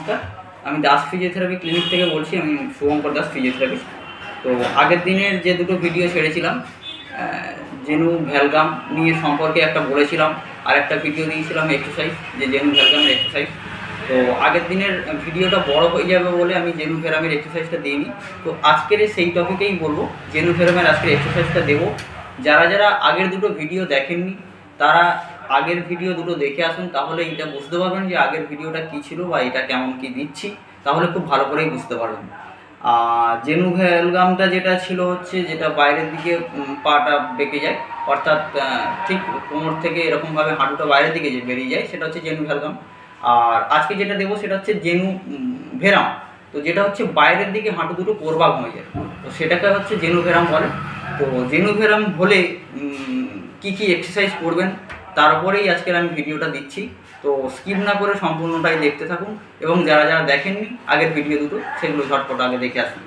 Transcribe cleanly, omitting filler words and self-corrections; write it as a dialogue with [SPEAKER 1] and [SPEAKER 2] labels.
[SPEAKER 1] নমস্কার, আমি Das physiotherapy clinic থেকে বলছি। আমি শুভঙ্কর দাস, ফিজিওথেরাপিস্ট। তো আগের দিনের যে দুটো ভিডিও ছেড়েছিলাম, জেনু ভ্যালগাম নিয়ে সম্পর্কে একটা বলেছিলাম, আর একটা ভিডিও দিয়েছিলাম এক্সারসাইজ, যে জেনু ভ্যালগামের এক্সারসাইজ। তো আগের দিনের ভিডিওটা বড় হয়ে যাবে বলে আমি জেনু ভ্যালগামের এক্সারসাইজটা দিইনি। তো আজকের সেই টপিকেই বলবো, জেনু ভ্যালগামের আজকের এক্সারসাইজটা দেবো। যারা যারা আগের দুটো ভিডিও দেখেননি তারা আগের ভিডিও দুটো দেখে আসুন, তাহলে এটা বুঝতে পারবেন যে আগের ভিডিওটা কী ছিল বা এটা কেমন কী দিচ্ছি, তাহলে খুব ভালো করেই বুঝতে পারবেন। জেনু ভ্যালগামটা যেটা ছিল হচ্ছে, যেটা বাইরের দিকে পাটা বেঁকে যায়, অর্থাৎ ঠিক কোমর থেকে এরকমভাবে হাঁটুটা বাইরের দিকে যে বেরিয়ে যায়, সেটা হচ্ছে জেনু ভ্যালগাম। আর আজকে যেটা দেবো সেটা হচ্ছে জেনু ভেরাম। তো যেটা হচ্ছে বাইরের দিকে হাঁটু দুটো কোরবাগ হয়ে যায়, তো সেটাকে হচ্ছে জেনু ভেরাম বলে। তো জেনু ভেরাম হলে কী কী এক্সারসাইজ করবেন তার উপরেই আজকের আমি ভিডিওটা দিচ্ছি। তো স্কিপ না করে সম্পূর্ণটাই দেখতে থাকুন, এবং যারা যারা দেখেননি আগের ভিডিও দুটো, সেগুলো ঝটপট আগে দেখে আসুন।